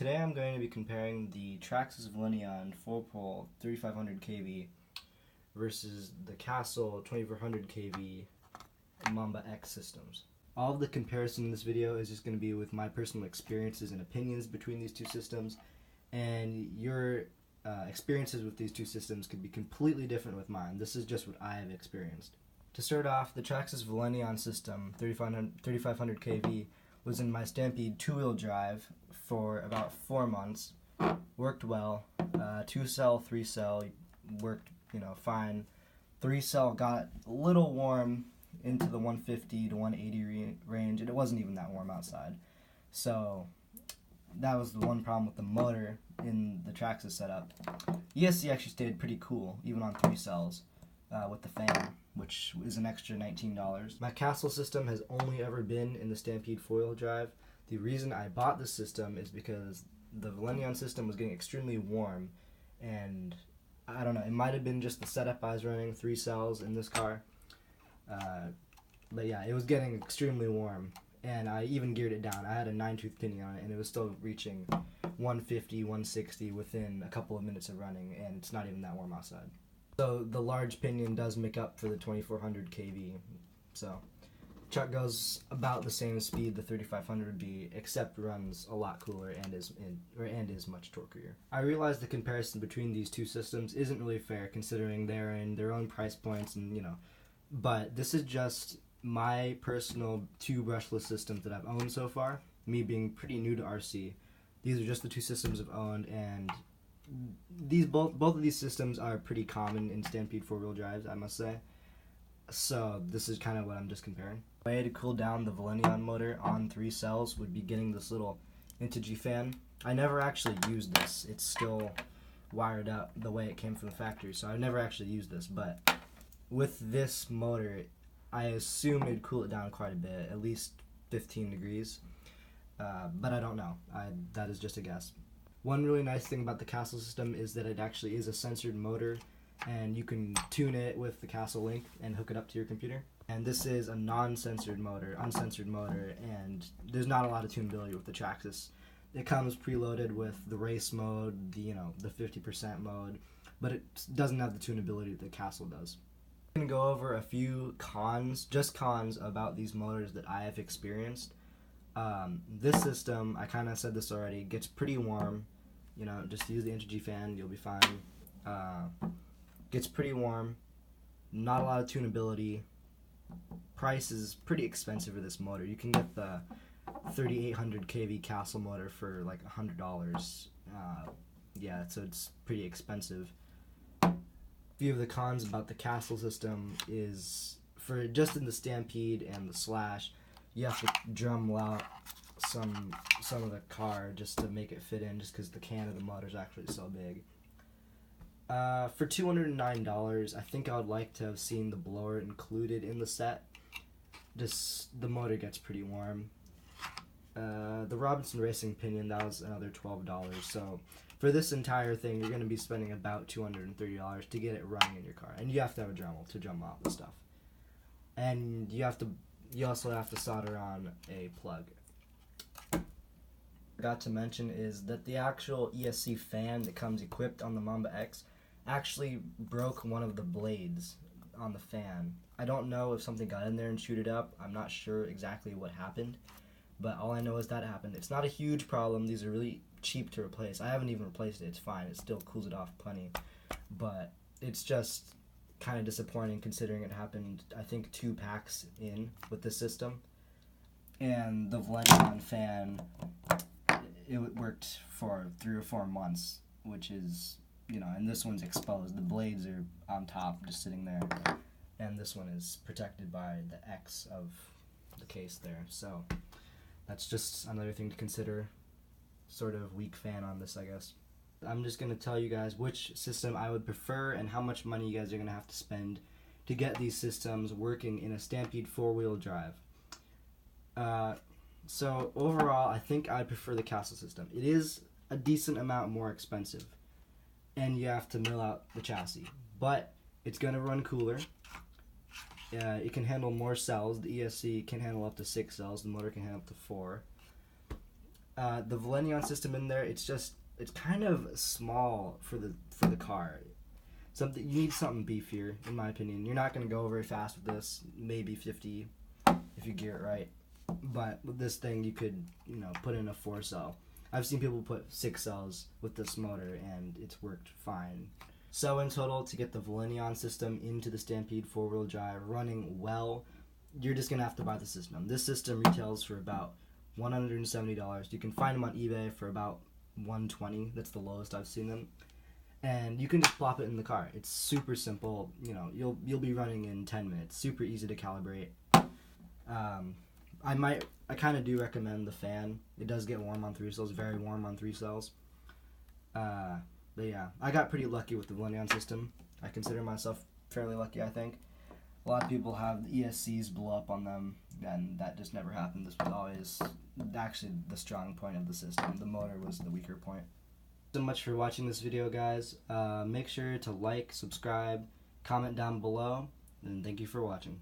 Today I'm going to be comparing the Traxxas Velineon 4-pole 3500KV versus the Castle 2400KV Mamba X systems. All of the comparison in this video is just going to be with my personal experiences and opinions between these two systems, and your experiences with these two systems could be completely different with mine. This is just what I have experienced. To start off, the Traxxas Velineon system 3500KV was in my Stampede 2-wheel drive for about 4 months. Worked well. 2-cell, 3-cell worked, fine. 3-cell got a little warm into the 150 to 180 range, and it wasn't even that warm outside. So that was the one problem with the motor in the Traxxas setup. ESC actually stayed pretty cool, even on 3 cells, with the fan, which is an extra $19. My Castle system has only ever been in the Stampede 4-wheel drive. The reason I bought this system is because the Velineon system was getting extremely warm, and I don't know, it might have been just the setup I was running, 3 cells in this car, but yeah, it was getting extremely warm, and I even geared it down. I had a 9-tooth pinion on it, and it was still reaching 150, 160 within a couple of minutes of running, and it's not even that warm outside. So the large pinion does make up for the 2400 kV. So truck goes about the same speed the 3500 would be, except runs a lot cooler and is much torquier. I realize the comparison between these two systems isn't really fair, considering they're in their own price points, and but this is just my personal 2 brushless systems that I've owned so far. Me being pretty new to RC, these are just the 2 systems I've owned, and both of these systems are pretty common in Stampede 4-wheel drives, I must say. So this is kind of what I'm just comparing. The way to cool down the Velineon motor on 3 cells would be getting this little Integy fan. I never actually used this. It's still wired up the way it came from the factory, so I've never actually used this, but with this motor, I assume it'd cool it down quite a bit, at least 15 degrees, but I don't know. That is just a guess. One really nice thing about the Castle system is that it actually is a censored motor, and you can tune it with the Castle link and hook it up to your computer. And this is a uncensored motor, and there's not a lot of tunability with the Traxxas. It comes preloaded with the race mode, the 50% mode, but it doesn't have the tunability that the Castle does. I'm going to go over a few cons about these motors that I have experienced. This system, I kind of said this already, gets pretty warm. Just use the Integy fan, you'll be fine. Gets pretty warm, not a lot of tunability. Price is pretty expensive for this motor. You can get the 3800 kV Castle motor for like $100. Yeah, so it's pretty expensive. A few of the cons about the Castle system is, for just in the Stampede and the Slash, you have to drum out some of the car just to make it fit in, just because the can of the motor is actually so big. For $209, I think I would like to have seen the blower included in the set. Just the motor gets pretty warm. The Robinson Racing pinion, that was another $12. So for this entire thing, you're going to be spending about $230 to get it running in your car, and you have to have a Dremel to drum out the stuff. And you also have to solder on a plug. Forgot to mention is that the actual ESC fan that comes equipped on the Mamba X actually broke one of the blades on the fan. I don't know if something got in there and chewed it up. I'm not sure exactly what happened, but all I know is that happened. It's not a huge problem. These are really cheap to replace. I haven't even replaced it. It's fine. It still cools it off plenty, but it's just kind of disappointing considering it happened, I think, 2 packs in with the system. And the Velineon fan, it worked for 3 or 4 months, which is, and this one's exposed. The blades are on top, just sitting there, and this one is protected by the X of the case there. So that's just another thing to consider. Sort of weak fan on this, I guess. I'm just going to tell you guys which system I would prefer and how much money you guys are going to have to spend to get these systems working in a Stampede 4-wheel drive. So overall, I think I prefer the Castle system. It is a decent amount more expensive, and you have to mill out the chassis, but it's going to run cooler. It can handle more cells. The ESC can handle up to 6 cells. The motor can handle up to 4. The Velineon system in there, it's kind of small for the car. Something you need something beefier, in my opinion. You're not going to go very fast with this, maybe 50 if you gear it right. But with this thing, you could, put in a 4-cell. I've seen people put 6 cells with this motor, and it's worked fine. So in total, to get the Velineon system into the Stampede 4-wheel drive running well, you're just going to have to buy the system. This system retails for about $170. You can find them on eBay for about $120. That's the lowest I've seen them. And you can just plop it in the car. It's super simple. You'll be running in 10 minutes. Super easy to calibrate. I kind of do recommend the fan. It does get warm on 3 cells, very warm on 3 cells. But yeah, I got pretty lucky with the Velineon system. I consider myself fairly lucky, I think. A lot of people have the ESCs blow up on them, and that just never happened. This was always actually the strong point of the system. The motor was the weaker point. So much for watching this video, guys. Make sure to like, subscribe, comment down below, and thank you for watching.